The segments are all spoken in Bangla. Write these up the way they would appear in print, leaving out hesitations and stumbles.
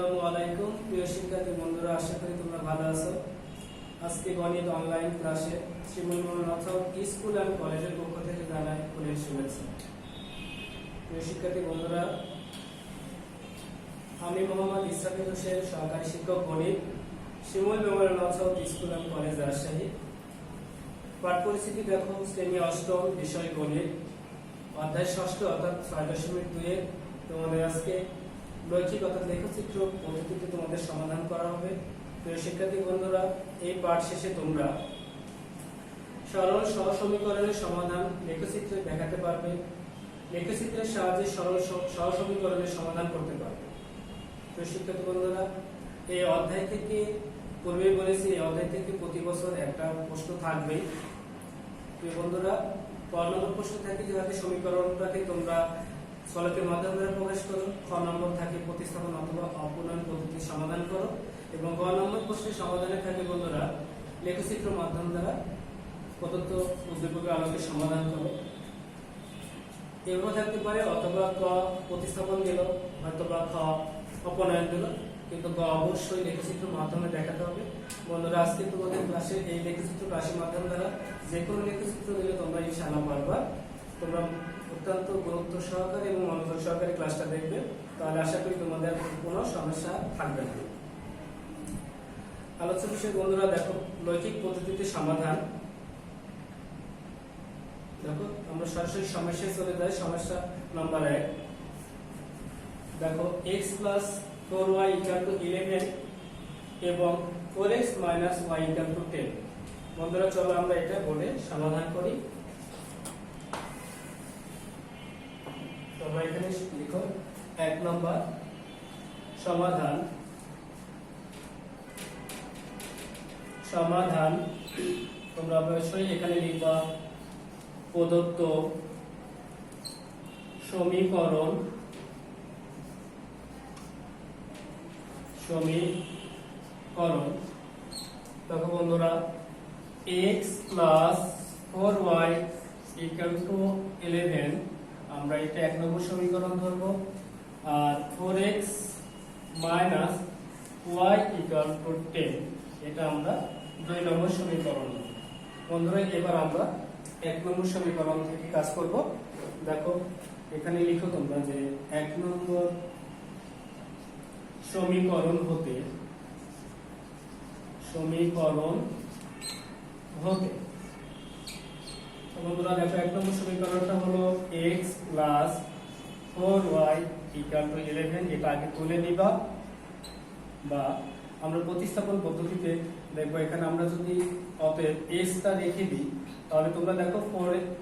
আসসালামু আলাইকুম প্রিয় শিক্ষার্থী বন্ধুরা, আশা করি তোমরা ভালো আছো। আজকে গণিত অনলাইন ক্লাসে শিমুল মনোনাথ স্কুল অ্যান্ড কলেজের পক্ষ থেকে জানাই অনেক শুভেচ্ছা। প্রিয় শিক্ষার্থী বন্ধুরা, আমি মোহাম্মদ ইসরাফিল হোসেন, সহকারী শিক্ষক গণিত, শিমুল মনোনাথ স্কুল অ্যান্ড কলেজ, রাজশাহী। পাঠ পরিস্থিতি দেখো, শ্রেণী অষ্টম, বিষয় গণিত, অধ্যায় ষষ্ঠ অর্থাৎ 6.2 তোমাদের আজকে রৈখিক অর্থাৎ লেখচিত্র পদ্ধতিতে তোমাদের সমাধান করা হবে। প্রিয় শিক্ষার্থী বন্ধুরা, এই পাঠ শেষে তোমরা সরল সহসমীকরণের সমাধান লেখচিত্রে দেখাতে পারবে, লেখচিত্রের সাহায্যে সরল সহসমীকরণের সমাধান করতে পারবে। প্রিয় শিক্ষার্থী বন্ধুরা, এই অধ্যায় থেকে পূর্বে বলেছি, এই অধ্যায় থেকে প্রতি বছর একটা প্রশ্ন থাকবে। প্রিয় বন্ধুরা, ক নম্বর প্রশ্ন থাকে যেভাবে সমীকরণটাকে তোমরা ফলকের মাধ্যমে প্রকাশ করো, খ নম্বর থাকে প্রতিস্থাপন অথবা অপূর্ণায়ন পদ্ধতির সমাধান করো, এবং গ নম্বর প্রশ্নের সমাধানে থাকে বন্ধুরা লেখচিত্র মাধ্যম দ্বারা প্রদত্ত উদ্দীপকের আলোকে সমাধান করো। এভাবে থাকতে পারে, অথবা ক প্রতিস্থাপন দিল, অথবা খ অপূর্ণায়ন দিল, কিন্তু গ অবশ্যই লেখচিত্র মাধ্যমে দেখাতে হবে। বন্ধুরা, আজকে তোমাদের ক্লাসে এই লেখচিত্র ক্লাসের মাধ্যম দ্বারা যে কোনো লেখচিত্র দিলে তোমরা ইনশাআল্লাহ পারবা। তোমরা অত্যন্ত গুরুত্ব সহকারে এবং মনোযোগ সহকারে ক্লাসটা দেখবে, তাহলে আশা করি তোমাদের কোনো সমস্যা থাকবে না। আলোচ্য বিষয় বন্ধুরা দেখো, লৈখিক পদ্ধতিতে সমাধান। দেখো, আমরা সরাসরি সমস্যায় চলে যাই। সমস্যা নম্বর 1। দেখো, x + 4y = 11 এবং 4x - y = 10। বন্ধুরা, চলো আমরা এটা বলে সমাধান করি। তোমরা এখানে লিখো 1 নম্বর সমাধান। সমাধান তোমরা অবশ্যই এখানে লিখবা প্রদত্ত সমীকরণ দেখো বন্ধুরা, x + 4y = 11, আমরা এটা 1 নম্বর সমীকরণ ধরবো, আর 4x - y = 10 এটা আমরা 2 নম্বর সমীকরণ। বন্ধুরা, এবার আমরা 1 নম্বর সমীকরণ থেকে কাজ করব। দেখো, এখানে লিখো তোমরা যে 1 নম্বর সমীকরণ হতে বন্ধুরা দেখো, 1 নম্বর সমীকরণটা হলো x + 4y = 11, এটা আগে তুলে নিবা। বা আমরা প্রতিস্থাপন পদ্ধতিতে দেখবো, এখানে আমরা যদি অতএব x টা রেখে দিই, তাহলে তোমরা দেখো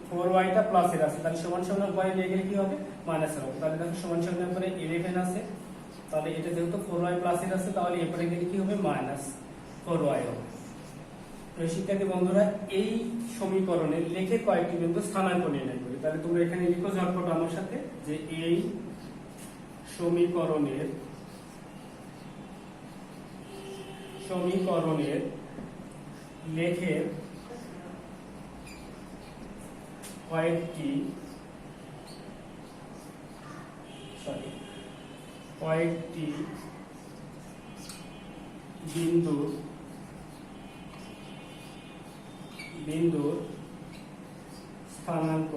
4y টা প্লাসের আছে, তাহলে সমান সমান y রেখে গেলে কি হবে, মাইনাসের হবে। তাহলে দেখো সমান সমান করে 11 আছে, তাহলে এটা যেহেতু 4y প্লাসের আছে, তাহলে এরপরে গেলে কি হবে, -4y হবে। শিক্ষার্থী বন্ধুরা, এই সমীকরণে লিখে কয়েকটি বিন্দু স্থানাঙ্ক নির্ণয় করি। তাহলে তোমরা এখানে লিখো ঝটপট আমার সাথে যে এই সমীকরণের লেখে কয়েকটি বিন্দুর স্থানাঙ্ক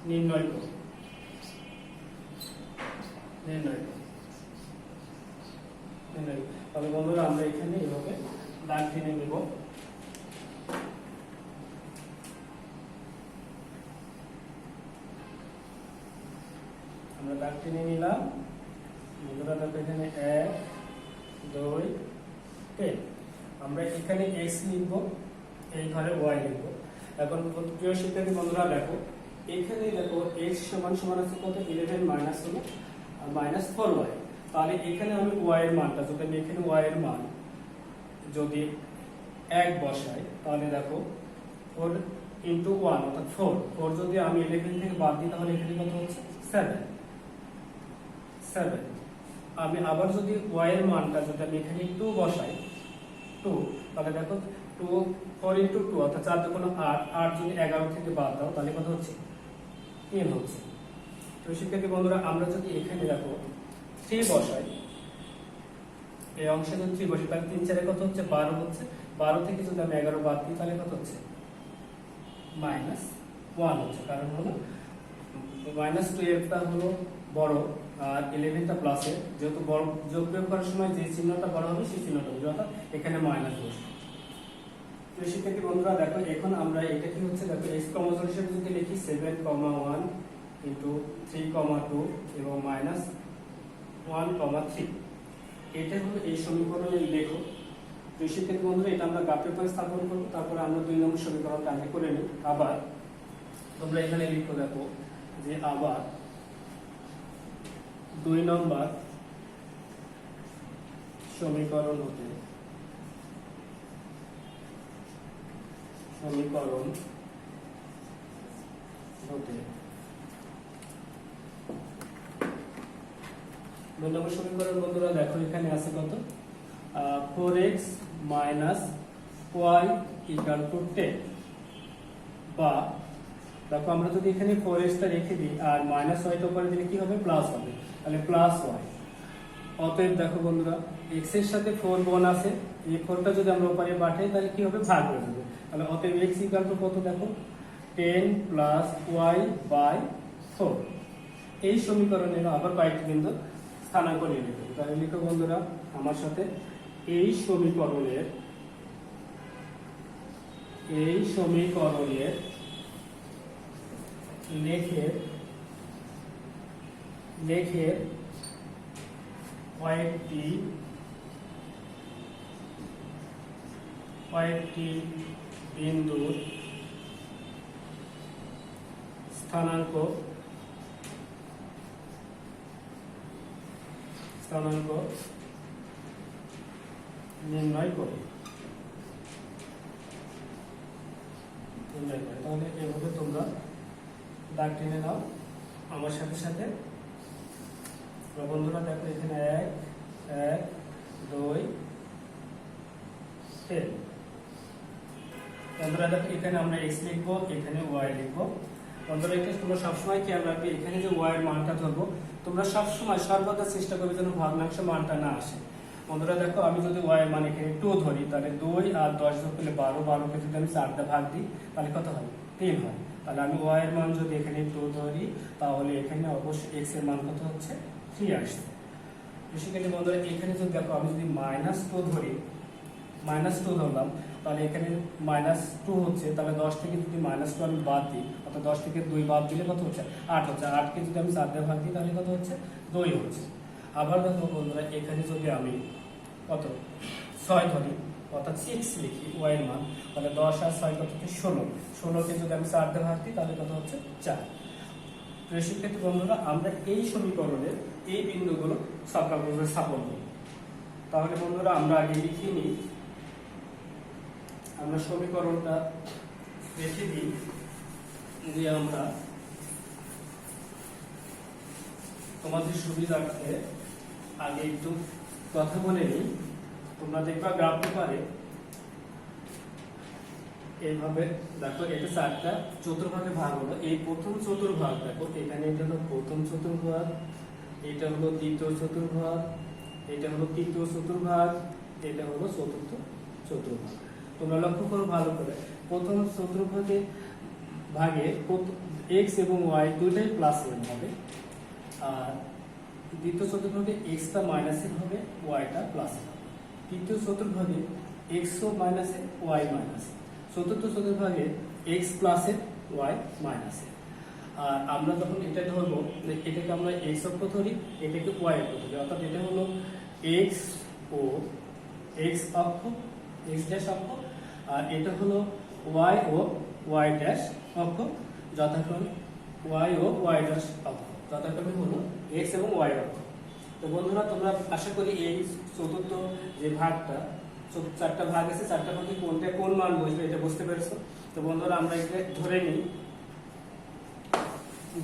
নির্ণয় করো। তবে বন্ধুরা, আমরা এখানে এভাবে দাগ টেনে নেব। আমরা দাগ টেনে নিলাম। বন্ধুরা দেখো, এখানে 1 2 3। আমরা এখানে x লিখব, এই ঘরে y লিখব। এখন প্রিয় শিক্ষার্থী বন্ধুরা দেখো, এখানে দেখো x সমান আছে কত, 11 মাইনাস হলো -4y। তাহলে এখানে আমি y এর মানটা, যদি আমি এখানে y এর মান যদি 1 বসাই, তাহলে দেখো 4 × 1 অর্থাৎ 4 যদি আমি 11 থেকে বাদ দিই, তাহলে এখানে কত হচ্ছে, 7। আমি আবার যদি y এর মানটা যদি আমি এখানে 2 বসাই, 2, তাহলে দেখো 4 × 2 অর্থাৎ 4 × 8, 8 যদি 11 থেকে বাদ দাও, তাহলে কত হচ্ছে, 10 হচ্ছে। তো শিক্ষার্থী বন্ধুরা আমরা যদি এখানে দেখো 3 বসাই, এই অংশে যদি 3 বসাই তাহলে 3 4 কত হচ্ছে 12 হচ্ছে। 12 থেকে যদি আমি 11 বাদ দিই তাহলে কত হচ্ছে -1 হচ্ছে। কারণ হলো -12টা হলো বড় আর 11টা প্লাসে, যেহেতু বড় যোগ বিয়োগ করার সময় যে চিহ্নটা বড় হবে সেই চিহ্নটা হবে, অর্থাৎ এখানে মাইনাস বসবে। তো শিক্ষার্থী বন্ধুরা দেখো এখন আমরা এটা কি হচ্ছে দেখো x ক্রোমোজোম হিসেবে যদি লিখি 7,1 * 3,2 এবং -1,3, এটা হলো এই সমীকরণের লেখ। তো শিক্ষার্থী বন্ধুরা এটা আমরা গ্রাফের উপর স্থাপন করব, তারপরে আমরা 2 নম্বর সমীকরণটা আগে করে নিই। আবার তোমরা এখানে লিখো দেখো যে আবার 2 নম্বর সমীকরণ হতে নম্বর সমীকরণ বন্ধুরা দেখো এখানে আছে কত 4x - y = 10, বা দেখো আমরা যদি এখানে 4x টা রেখে দিই আর -y টা উপরে দিলে কি হবে প্লাস হবে, তাহলে +y। অতএব দেখো বন্ধুরা x এর সাথে 4 গুণ আছে, এই 4টা যদি আমরা উপরে পাঠাই তাহলে কি হবে ভাগ হয়ে যাবে। তাহলে অতএব x = কত দেখো 10 + y/4। এই সমীকরণের আবার কয়েকটি বিন্দু স্থানাঙ্ক নিয়ে নেব। তাহলে লিখো বন্ধুরা আমার সাথে এই সমীকরণের লেখের কয়েকটি বিন্দুর স্থানাঙ্ক নির্ণয় করি। তাহলে এভাবে তোমরা দাগ টেনে নাও আমার সাথে সাথে। বন্ধুরা দেখো এখানে 1 1 2 3। বন্ধুরা দেখো এখানে আমরা x লিখবো, এখানে y লিখবো। বন্ধুরা এটা তোমরা সবসময় খেয়াল রাখবে, এখানে যে y এর মানটা ধরবো তোমরা সবসময় সর্বদা চেষ্টা করবে যেন ভগ্নাংশ মানটা না আসে। বন্ধুরা দেখো আমি যদি y এর মান এখানে 2 ধরি তাহলে 2 আর 10 যোগ করলে 12, 12 কে যদি আমি 4 দিয়ে ভাগ দিই তাহলে কত হয় 3 হয়। তাহলে আমি y এর মান যদি এখানে 2 ধরি তাহলে এখানে অবশ্যই x এর মান কত হচ্ছে 3 আসছে। বেসিক্যালি বন্ধুরা এখানে যদি দেখো আমি যদি -2 ধরি, -2 ধরলাম তাহলে এখানে -2 হচ্ছে, তাহলে 10 থেকে যদি -2 আমি বাদ দিই অর্থাৎ 10 থেকে 2 বাদ দিলে কত হচ্ছে 8 হচ্ছে। 8 কে যদি আমি 4 দিয়ে ভাগ দিই তাহলে কত হচ্ছে 2 হচ্ছে। আবার দেখো বন্ধুরা এখানে যদি আমি কত 6 ধরি অর্থাৎ 6 লিখি y এর মান, তাহলে 10 আর 6 কত হচ্ছে 16। 16 কে যদি আমি 4 দিয়ে ভাগ দিই তাহলে কত হচ্ছে 4। তো শিক্ষার্থী বন্ধুরা আমরা এই সমীকরণের এই বিন্দুগুলো সবগুলো স্থাপন করব। তাহলে বন্ধুরা আমরা আগে লিখে নিই, আমরা সমীকরণটা রেখে দিই যে আমরা তোমাদের সুবিধার্থে আগে একটু কথা বলে নিই। তোমরা দেখবা গ্রাফ পেপারে এইভাবে দেখো এটা 4টা চতুর্ভাগে ভাগ হলো। এই প্রথম চতুর্ভাগ দেখো এখানে এটা হলো প্রথম চতুর্ভাগ, এটা হলো দ্বিতীয় চতুর্ভাগ, এটা হলো তৃতীয় চতুর্ভাগ, এটা হলো চতুর্থ চতুর্ভাগ। তোমরা লক্ষ্য করো ভালো করে, প্রথম চতুর্ভাগে ভাগে x এবং y দুইটাই প্লাস এর হবে, আর দ্বিতীয় চতুর্ভাগে x টা মাইনাসের হবে, y টা প্লাসের হবে। তৃতীয় চতুর্ভাগে x ও মাইনাসে y মাইনাসে। চতুর্থ চতুর্ভাগে x প্লাসের y মাইনাসে। আর আমরা যখন এটা ধরবো এটাকে আমরা x অক্ষ ধরি, এটাকে y অক্ষ ধরি, অর্থাৎ এটা হলো x ও x অক্ষ, x ড্যাশ অক্ষ, আর এটা হলো y ও y ড্যাশ অক্ষ, যথাক্রমে y ও y ড্যাশ অক্ষ যথাক্রমে হলো x এবং y অক্ষ। তো বন্ধুরা তোমরা আশা করি এই চতুর্থ যে ভাগটা, 4টা ভাগ আছে, 4টা ভাগে কোনটা কোন মান বসবে এটা বুঝতে পেরেছো। তো বন্ধুরা আমরা এটা ধরে নিই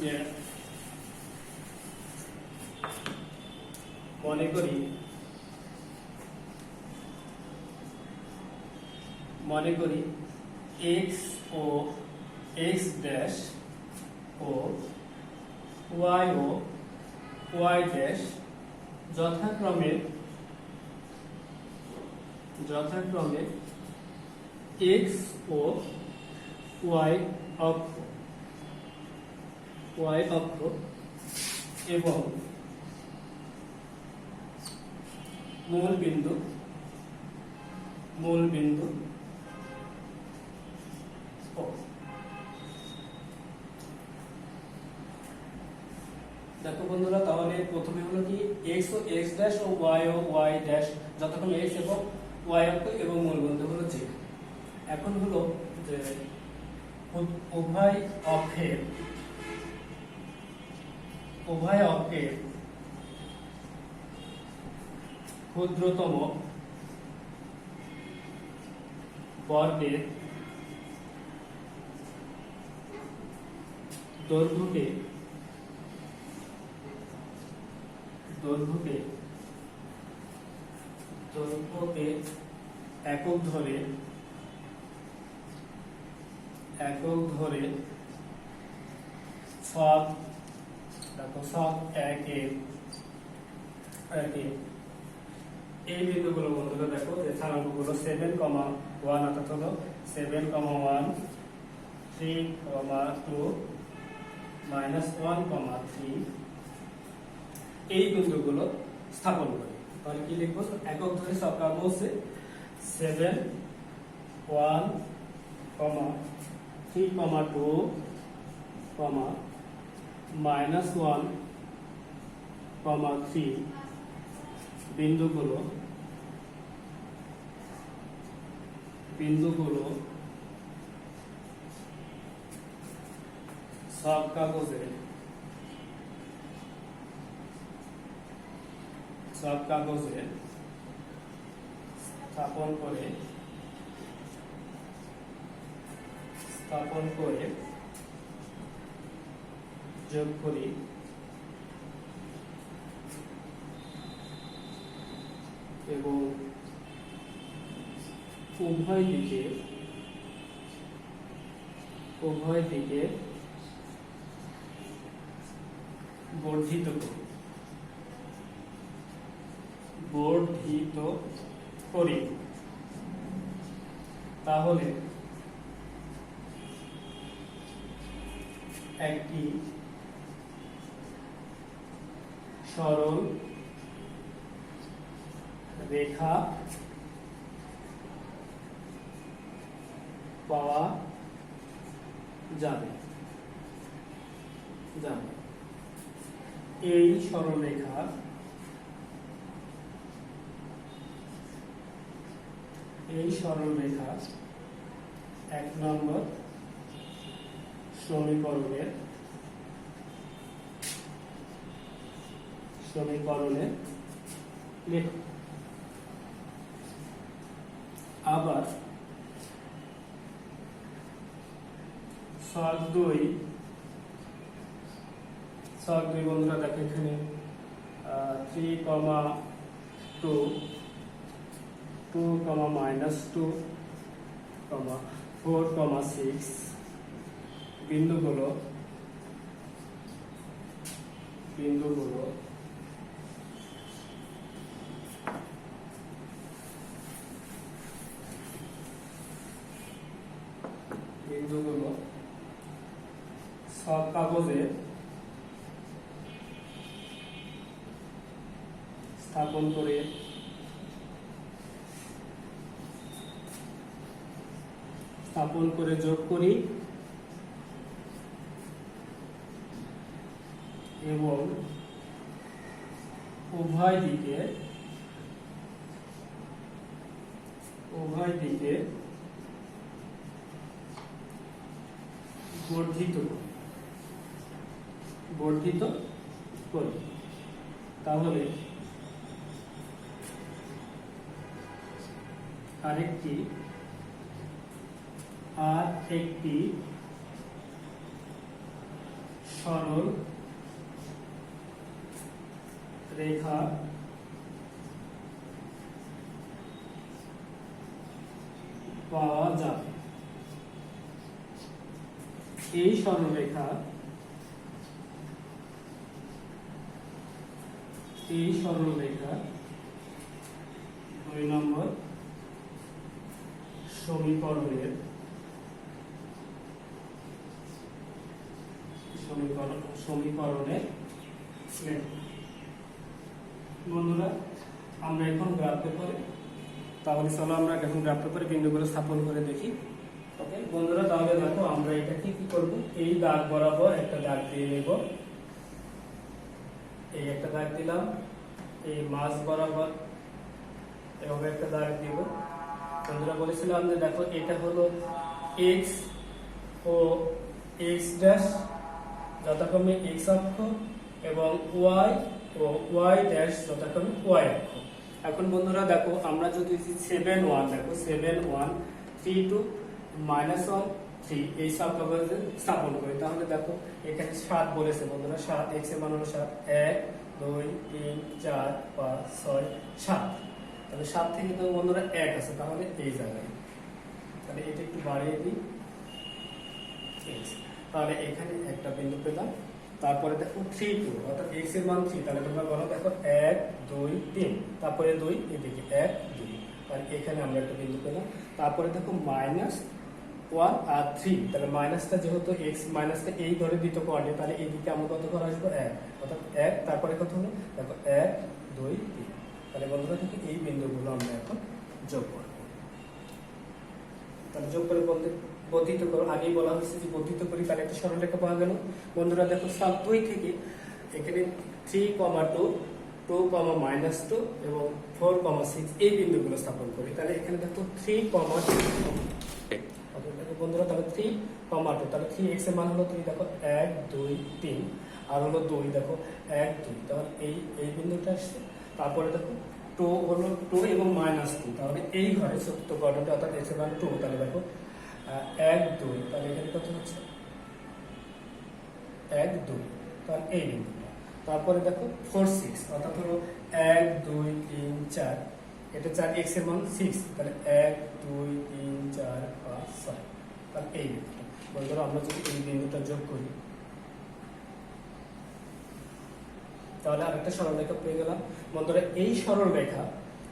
যে মনে করি x ও x ড্যাশ ও ওয়াই ও ওয়াই ড্যাশ যথাক্রমে এক্স ও ওয়াই অক্ষ এবং মূল বিন্দু ও। দেখো বন্ধুরা, তাহলে প্রথমে হলো কি এক্স ও x dash O Y dash যতক্ষণ এক্স এবং ওয়াই অক্ষ এবং মূল বিন্দু হলো জি। এখন হলো যে উভয় অক্ষের ক্ষুদ্রতম বর্গের দৈর্ঘ্যকে একক ধরে সব একে এই বিন্দুগুলো বন্ধুরা দেখো যে স্থানাঙ্কগুলো 7,1 অর্থাৎ হলো 7,1 3,2 -1,3 এই বিন্দুগুলো স্থাপন করে। তাহলে কি লিখবো? একক ধরে সব কাগজ হচ্ছে 7 1 3 2 -1,3 বিন্দুগুলো সব কাগজে স্থাপন করে যোগ করি এবং উভয় দিকে বর্ধিত করি। তাহলে একটি সরল রেখা পাওয়া যাবে। এই সরলরেখা এক নম্বর সমীকরণের লেখ। আবার ছক দুই বন্ধুরা দেখো এখানে 3,2 2, -2, 4,6 বিন্দুগুলো সব কাগজে স্থাপন করে যোগ করি এবং উভয় দিকে বর্ধিত করি। তাহলে আরেকটি সরল রেখা পাওয়া যাবে। এই সরলরেখা এই সরলরেখা 2 নম্বর সমীকরণের বন্ধুরা আমরা এখন গ্রাফ পেপারে, তাহলে চলো আমরা এখন গ্রাফ পেপারে বিন্দুগুলো স্থাপন করে দেখি। ওকে বন্ধুরা, তাহলে দেখো আমরা এটাকে কি করব, এই দাগ বরাবর একটা দাগ দিয়ে নেব, এই একটা দাগ দিলাম, এই মাঝ বরাবর এভাবে একটা দাগ দিব। বন্ধুরা বলেছিলাম যে দেখো এটা হলো x ও x ড্যাশ যথাক্রমে x অক্ষ এবং y ও y ড্যাশ যথাক্রমে y অক্ষ। এখন বন্ধুরা দেখো আমরা যদি 7 1 দেখো 7 1 3 2 -1 3 এই সব কভারেজে স্থাপন করি, তাহলে দেখো এখানে 7 বলেছে বন্ধুরা, 7 x এর মান হলো 7, 1 2 3 4 5 6 7, তাহলে 7 থেকে তো বন্ধুরা 1 আছে, তাহলে এই জায়গায়, তাহলে এটা একটু বাড়িয়ে দিই, তাহলে এখানে একটা বিন্দু পেলাম। তারপরে দেখো 3 2 অর্থাৎ x এর মান 3, তাহলে তোমরা বলো দেখো 1 2 3, তারপরে 2 এদিকে 1 2, আর এখানে আমরা একটা বিন্দু পেলাম। তারপরে দেখো -1 আর 3, তাহলে মাইনাসটা যেহেতু x মাইনাসটা এই ধরে দ্বিতীয় কোঅর্ডিনেট, তাহলে এইদিকে আমরা কত করে আসবো 1, অর্থাৎ 1, তারপরে কত হলো দেখো 1 2 3, তাহলে বন্ধুরা দেখো এই বিন্দুগুলো আমরা এখন যোগ করব। তাহলে যোগ করে বলতে বর্ধিত করো, আগেই বলা হয়েছে যে বর্ধিত করি, তাহলে একটা সরলরেখা পাওয়া গেল। বন্ধুরা দেখো 2 থেকে এখানে 3 2 2 -2 এবং 4 6 এই বিন্দুগুলো স্থাপন করি, তাহলে এখানে দেখো 3 বন্ধুরা, তাহলে 3 2, তাহলে 3x এর মান হলো 3, দেখো 1 2 3 আর হলো 2, দেখো 1 2, তাহলে এই বিন্দুটা আসছে। তারপরে দেখো 2 হলো 2 এবং -2, তাহলে এই ঘরে চতুর্থ কোঅর্ডিনেট অর্থাৎ x এর মান 2, তাহলে দেখো 1 2, তাহলে এখানে কত হচ্ছে 1 2, তাহলে এই বিন্দুটা। তারপরে দেখো 4 6 অর্থাৎ হলো 1 2 3 4, এটা 4 x এর মান 6, তাহলে 1 2 3 4 5 6, তাহলে এই বিন্দুটা। বন্ধুরা আমরা যদি এই বিন্দুটা যোগ করি, তাহলে আরেকটা সরলরেখা পেয়ে গেলাম। বন্ধুরা এই সরলরেখা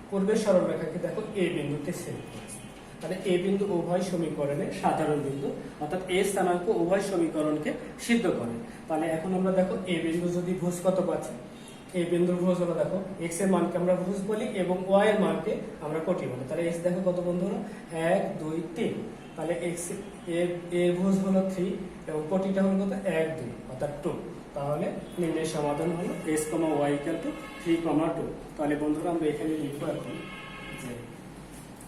পূর্বের সরলরেখাকে দেখো এই বিন্দুতে ছেদ করেছে, তাহলে এই বিন্দু উভয় সমীকরণে সাধারণ বিন্দু, অর্থাৎ a স্থানাঙ্ক উভয় সমীকরণকে সিদ্ধ করে। তাহলে এখন আমরা দেখো এই বিন্দু যদি ভুজ কত পাচ্ছি, এই বিন্দুর ভুজ হলো দেখো x এর মানকে আমরা ভুজ বলি এবং y এর মানকে আমরা কোটি বলি, তাহলে x দেখো কত বন্ধুরা 1 2 3, তাহলে x এর ভুজ হলো 3 এবং কোটিটা হলো কত 1 2 অর্থাৎ 2, তাহলে নির্ণয় সমাধান হলো x, y = 3, 2। তাহলে বন্ধুরা আমরা এখানে লিখবো এখন যে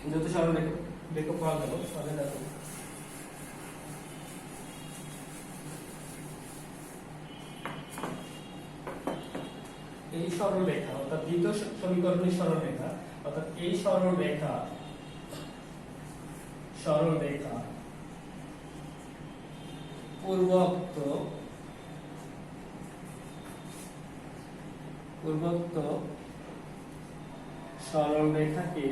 যেহেতু সরলরেখা দেখো পাওয়া গেল, তাহলে দেখো এই সরলরেখা অর্থাৎ দ্বিতীয় সমীকরণের সরলরেখা, অর্থাৎ এই সরলরেখা পূর্বোক্ত সরলরেখাকে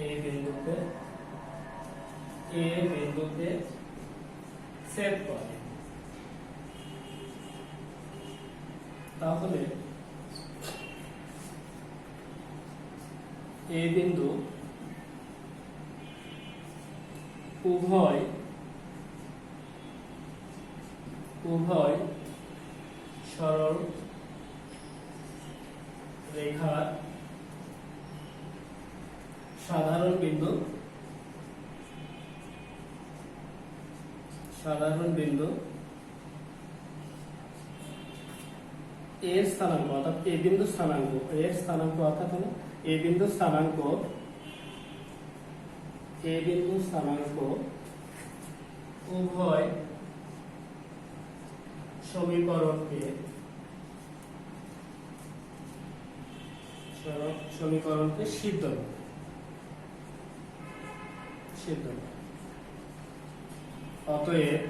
এই বিন্দুতে ছেদ করে। তাহলে এই বিন্দু উভয় সরল রেখার সাধারণ বিন্দু এর স্থানাঙ্ক অর্থাৎ এই বিন্দু স্থানাঙ্ক এর স্থানাঙ্ক অর্থাৎ হলো এই বিন্দু স্থানাঙ্ক উভয় সমীকরণকে সিদ্ধ অতএব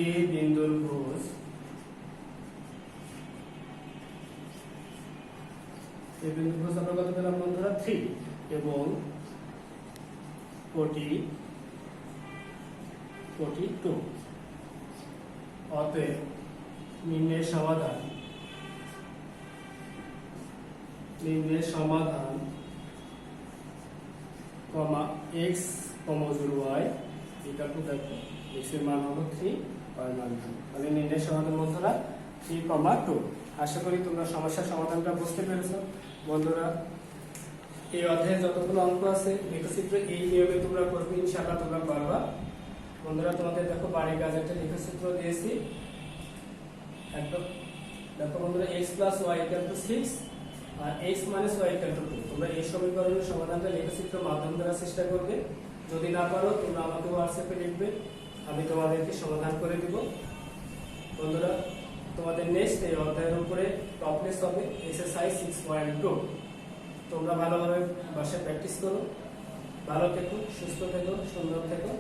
এ বিন্দুর ভুজ আমরা কত পেলাম বন্ধুরা 3 এবং 42 অতএব নিম্নের সমাধান কমা x কমজোর y ইকুয়াল টু দেখো x এর মান হলো 3 y এর মান 2 তাহলে নিম্নের সমাধান বন্ধুরা 3,2। আশা করি তোমরা সমস্যার সমাধানটা বুঝতে পেরেছো বন্ধুরা। এই অধ্যায়ে যতগুলো অঙ্ক আছে লেখচিত্র এই নিয়মে তোমরা করবে, ইনশাআল্লাহ তোমরা পারবা বন্ধুরা। তোমাদের দেখো বাড়ির কাজ একটা লেখচিত্র দিয়েছি একদম। দেখো বন্ধুরা x plus y equal to 6 আর x minus y equal to 2। তোমরা এই সমীকরণের সমাধানটা লেখচিত্র মাধ্যম দ্বারা চেষ্টা করবে। যদি না পারো তোমরা আমাকে হোয়াটসঅ্যাপে লিখবে, আমি তোমাদেরকে সমাধান করে দিব বন্ধুরা। তোমাদের নেক্সট এই অধ্যায়ের উপরে টপিক হবে এক্সারসাইজ 6.2। তোমরা ভালোভাবে বাসায় প্র্যাকটিস করো। ভালো থেকো, সুস্থ থেকো, সুন্দর থেকো।